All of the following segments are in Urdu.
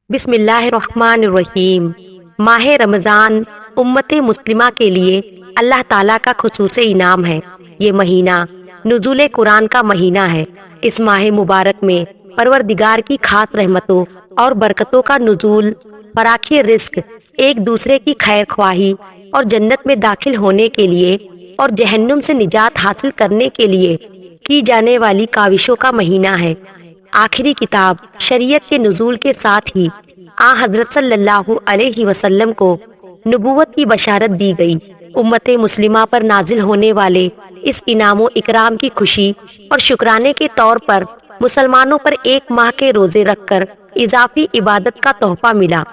بسم اللہ الرحمن الرحیم۔ ماہ رمضان امت مسلمہ کے لیے اللہ تعالیٰ کا خصوصی انعام ہے۔ یہ مہینہ نزول قرآن کا مہینہ ہے۔ اس ماہ مبارک میں پروردگار کی خاص رحمتوں اور برکتوں کا نزول، فراخی رزق، ایک دوسرے کی خیر خواہی اور جنت میں داخل ہونے کے لیے اور جہنم سے نجات حاصل کرنے کے لیے کی جانے والی کاوشوں کا مہینہ ہے۔ آخری کتاب شریعت کے نزول کے ساتھ ہی حضرت صلی اللہ علیہ وسلم کو نبوت کی بشارت دی گئی۔ امت مسلمہ پر نازل ہونے والے اس انعام و اکرام کی خوشی اور شکرانے کے طور پر مسلمانوں پر ایک ماہ کے روزے رکھ کر اضافی عبادت کا تحفہ ملا،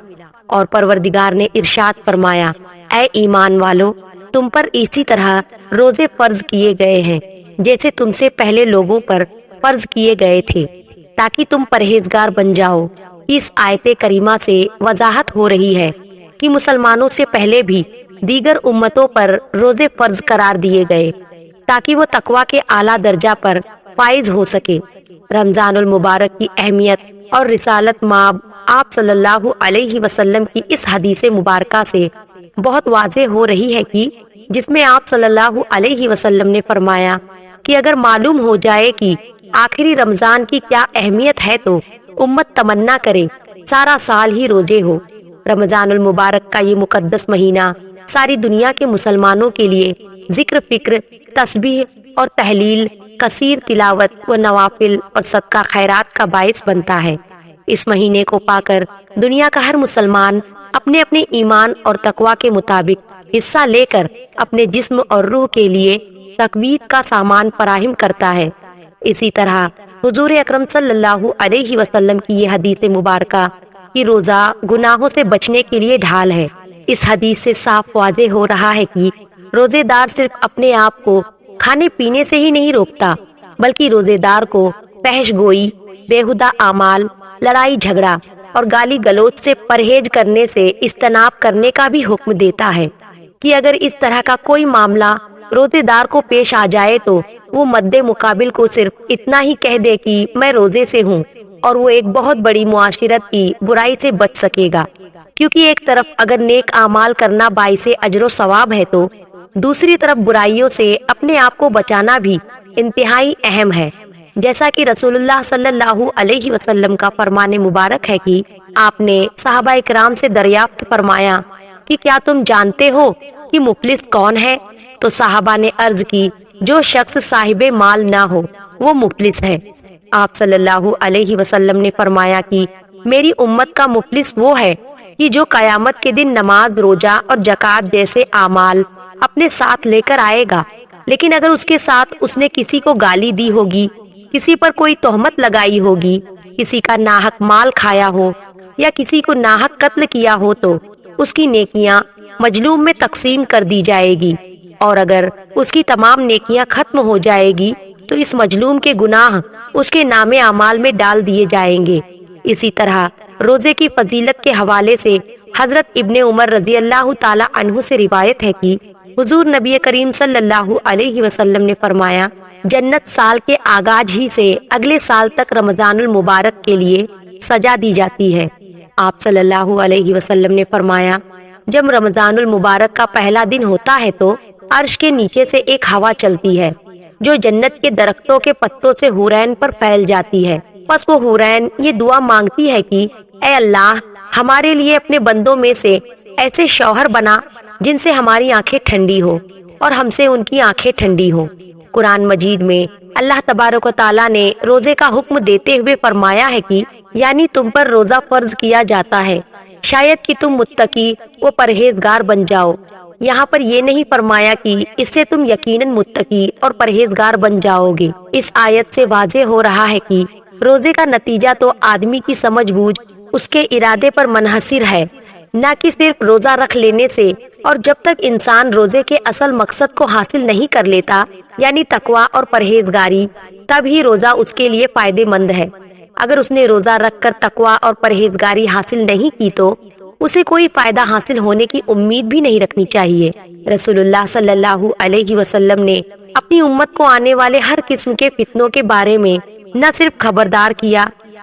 اور پروردگار نے ارشاد فرمایا، اے ایمان والو، تم پر اسی طرح روزے فرض کیے گئے ہیں جیسے تم سے پہلے لوگوں پر فرض کیے گئے تھے، تاکہ تم پرہیزگار بن جاؤ۔ اس آیت کریمہ سے وضاحت ہو رہی ہے کہ مسلمانوں سے پہلے بھی دیگر امتوں پر روزے فرض قرار دیے گئے تاکہ وہ تقویٰ کے اعلیٰ درجہ پر فائز ہو سکے۔ رمضان المبارک کی اہمیت اور رسالت مآب آپ صلی اللہ علیہ وسلم کی اس حدیث مبارکہ سے بہت واضح ہو رہی ہے کہ جس میں آپ صلی اللہ علیہ وسلم نے فرمایا کہ اگر معلوم ہو جائے کہ آخری رمضان کی کیا اہمیت ہے تو امت تمنا کرے سارا سال ہی روزے ہو۔ رمضان المبارک کا یہ مقدس مہینہ ساری دنیا کے مسلمانوں کے لیے ذکر، فکر، تسبیح اور تحلیل، کثیر تلاوت و نوافل اور صدقہ خیرات کا باعث بنتا ہے۔ اس مہینے کو پا کر دنیا کا ہر مسلمان اپنے اپنے ایمان اور تقویٰ کے مطابق حصہ لے کر اپنے جسم اور روح کے لیے تقویت کا سامان فراہم کرتا ہے۔ اسی طرح حضور اکرم صلی اللہ علیہ وسلم کی یہ حدیث مبارکہ کہ روزہ گناہوں سے بچنے کے لیے ڈھال ہے۔ اس حدیث سے صاف واضح ہو رہا ہے کہ روزے دار صرف اپنے آپ کو کھانے پینے سے ہی نہیں روکتا، بلکہ روزے دار کو فحش گوئی، بیہودہ اعمال، لڑائی جھگڑا اور گالی گلوچ سے پرہیز کرنے سے اجتناب کرنے کا بھی حکم دیتا ہے کہ اگر اس طرح کا کوئی معاملہ روزے دار کو پیش آ جائے تو وہ مد مقابل کو صرف اتنا ہی کہہ دے کہ میں روزے سے ہوں، اور وہ ایک بہت بڑی معاشرت کی برائی سے بچ سکے گا، کیونکہ ایک طرف اگر نیک اعمال کرنا باعث اجر و ثواب ہے تو دوسری طرف برائیوں سے اپنے آپ کو بچانا بھی انتہائی اہم ہے، جیسا کہ رسول اللہ صلی اللہ علیہ وسلم کا فرمان مبارک ہے کہ آپ نے صحابہ اکرام سے دریافت فرمایا کہ کیا تم جانتے ہو کہ مفلس کون ہے؟ تو صحابہ نے عرض کی، جو شخص صاحب مال نہ ہو وہ مفلس ہے۔ آپ صلی اللہ علیہ وسلم نے فرمایا کہ میری امت کا مفلس وہ ہے کہ جو قیامت کے دن نماز، روزہ اور زکوٰۃ جیسے اعمال اپنے ساتھ لے کر آئے گا، لیکن اگر اس کے ساتھ اس نے کسی کو گالی دی ہوگی، کسی پر کوئی تہمت لگائی ہوگی، کسی کا ناحق مال کھایا ہو یا کسی کو ناحق قتل کیا ہو تو اس کی نیکیاں مظلوم میں تقسیم کر دی جائے گی، اور اگر اس کی تمام نیکیاں ختم ہو جائے گی تو اس مظلوم کے گناہ اس کے نام اعمال میں ڈال دیے جائیں گے۔ اسی طرح روزے کی فضیلت کے حوالے سے حضرت ابن عمر رضی اللہ تعالی عنہ سے روایت ہے کہ حضور نبی کریم صلی اللہ علیہ وسلم نے فرمایا، جنت سال کے آغاز ہی سے اگلے سال تک رمضان المبارک کے لیے سجا دی جاتی ہے۔ آپ صلی اللہ علیہ وسلم نے فرمایا، جب رمضان المبارک کا پہلا دن ہوتا ہے تو عرش کے نیچے سے ایک ہوا چلتی ہے جو جنت کے درختوں کے پتوں سے حورین پر پھیل جاتی ہے۔ پس وہ حورین یہ دعا مانگتی ہے کہ اے اللہ، ہمارے لیے اپنے بندوں میں سے ایسے شوہر بنا جن سے ہماری آنکھیں ٹھنڈی ہو اور ہم سے ان کی آنکھیں ٹھنڈی ہوں۔ قرآن مجید میں اللہ تبارک و تعالیٰ نے روزے کا حکم دیتے ہوئے فرمایا ہے کہ یعنی تم پر روزہ فرض کیا جاتا ہے شاید کہ تم متقی و پرہیزگار بن جاؤ۔ یہاں پر یہ نہیں فرمایا کہ اس سے تم یقیناً متقی اور پرہیزگار بن جاؤ گے۔ اس آیت سے واضح ہو رہا ہے کہ روزے کا نتیجہ تو آدمی کی سمجھ بوجھ، اس کے ارادے پر منحصر ہے، نہ کہ صرف روزہ رکھ لینے سے، اور جب تک انسان روزے کے اصل مقصد کو حاصل نہیں کر لیتا یعنی تقویٰ اور پرہیزگاری، تب ہی روزہ اس کے لیے فائدے مند ہے۔ اگر اس نے روزہ رکھ کر تقویٰ اور پرہیزگاری حاصل نہیں کی تو اسے کوئی فائدہ حاصل ہونے کی امید بھی نہیں رکھنی چاہیے۔ رسول اللہ صلی اللہ علیہ وسلم نے اپنی امت کو آنے والے ہر قسم کے فتنوں کے بارے میں نہ صرف خبردار کیا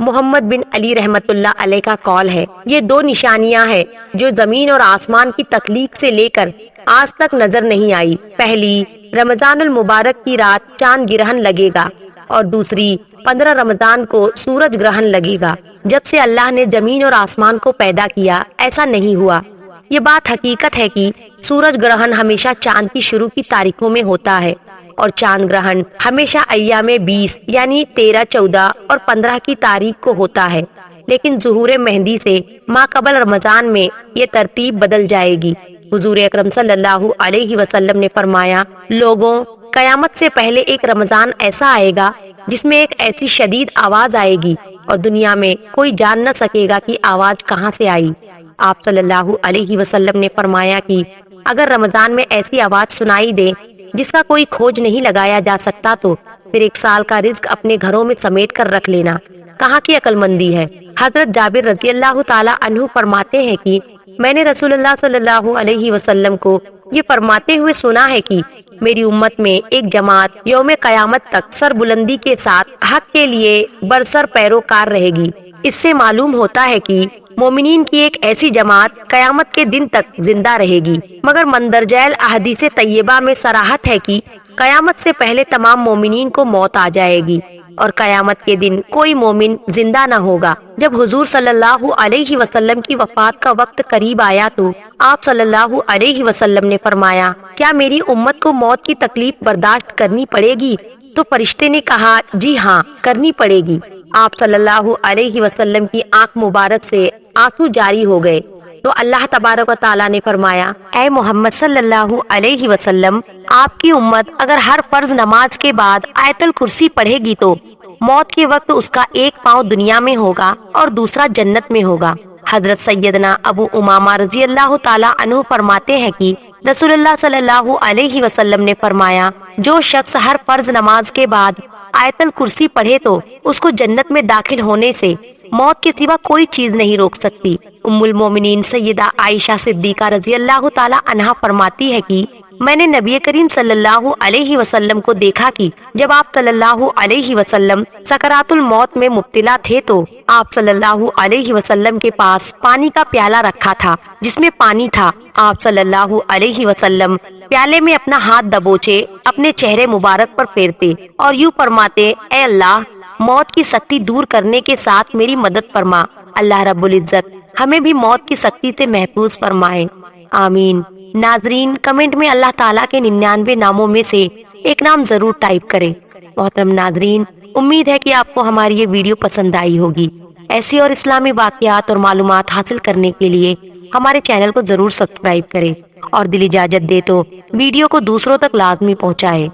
محمد بن علی رحمت اللہ علیہ کا قول ہے، یہ دو نشانیاں ہیں جو زمین اور آسمان کی تخلیق سے لے کر آج تک نظر نہیں آئی۔ پہلی، رمضان المبارک کی رات چاند گرہن لگے گا، اور دوسری 15 رمضان کو سورج گرہن لگے گا۔ جب سے اللہ نے زمین اور آسمان کو پیدا کیا ایسا نہیں ہوا۔ یہ بات حقیقت ہے کہ سورج گرہن ہمیشہ چاند کی شروع کی تاریخوں میں ہوتا ہے، اور چاند گرہن ہمیشہ ایام 20 یعنی 13، 14 اور 15 کی تاریخ کو ہوتا ہے، لیکن ظہور مہدی سے ما قبل رمضان میں یہ ترتیب بدل جائے گی۔ حضور اکرم صلی اللہ علیہ وسلم نے فرمایا، لوگوں، قیامت سے پہلے ایک رمضان ایسا آئے گا جس میں ایک ایسی شدید آواز آئے گی اور دنیا میں کوئی جان نہ سکے گا کہ آواز کہاں سے آئی۔ آپ صلی اللہ علیہ وسلم نے فرمایا کہ اگر رمضان میں ایسی آواز سنائی دے جس کا کوئی کھوج نہیں لگایا جا سکتا تو پھر 1 سال کا رزق اپنے گھروں میں سمیٹ کر رکھ لینا۔ کہاں کی عقل مندی ہے۔ حضرت جابر رضی اللہ تعالی عنہ فرماتے ہیں کہ میں نے رسول اللہ صلی اللہ علیہ وسلم کو یہ فرماتے ہوئے سنا ہے کہ میری امت میں ایک جماعت یوم قیامت تک سر بلندی کے ساتھ حق کے لیے برسر پیروکار رہے گی۔ اس سے معلوم ہوتا ہے کہ مومنین کی ایک ایسی جماعت قیامت کے دن تک زندہ رہے گی، مگر مندرجہ احادیث طیبہ میں صراحت ہے کہ قیامت سے پہلے تمام مومنین کو موت آ جائے گی اور قیامت کے دن کوئی مومن زندہ نہ ہوگا۔ جب حضور صلی اللہ علیہ وسلم کی وفات کا وقت قریب آیا تو آپ صلی اللہ علیہ وسلم نے فرمایا، کیا میری امت کو موت کی تکلیف برداشت کرنی پڑے گی؟ تو فرشتے نے کہا، جی ہاں، کرنی پڑے گی۔ آپ صلی اللہ علیہ وسلم کی آنکھ مبارک سے آنسو جاری ہو گئے تو اللہ تبارک و تعالیٰ نے فرمایا، اے محمد صلی اللہ علیہ وسلم، آپ کی امت اگر ہر فرض نماز کے بعد آیت الکرسی پڑھے گی تو موت کے وقت اس کا ایک پاؤں دنیا میں ہوگا اور دوسرا جنت میں ہوگا۔ حضرت سیدنا ابو امامہ رضی اللہ تعالیٰ عنہ فرماتے ہیں کہ رسول اللہ صلی اللہ علیہ وسلم نے فرمایا، جو شخص ہر فرض نماز کے بعد آیت الکرسی پڑھے تو اس کو جنت میں داخل ہونے سے موت کے سوا کوئی چیز نہیں روک سکتی۔ ام المومنین سیدہ عائشہ صدیقہ رضی اللہ تعالی عنہا فرماتی ہے کہ میں نے نبی کریم صلی اللہ علیہ وسلم کو دیکھا کہ جب آپ صلی اللہ علیہ وسلم سکرات الموت میں مبتلا تھے تو آپ صلی اللہ علیہ وسلم کے پاس پانی کا پیالہ رکھا تھا جس میں پانی تھا۔ آپ صلی اللہ علیہ وسلم پیالے میں اپنا ہاتھ دبوچے اپنے چہرے مبارک پر پھیرتے اور یوں فرماتے، اے اللہ، موت کی سختی دور کرنے کے ساتھ میری مدد فرما۔ اللہ رب العزت ہمیں بھی موت کی سختی سے محفوظ فرمائے، آمین۔ ناظرین، کمنٹ میں اللہ تعالیٰ کے 99 ناموں میں سے ایک نام ضرور ٹائپ کریں۔ محترم ناظرین، امید ہے کہ آپ کو ہماری یہ ویڈیو پسند آئی ہوگی۔ ایسی اور اسلامی واقعات اور معلومات حاصل کرنے کے لیے ہمارے چینل کو ضرور سبسکرائب کریں اور دل اجازت دے تو ویڈیو کو دوسروں تک لازمی پہنچائیں۔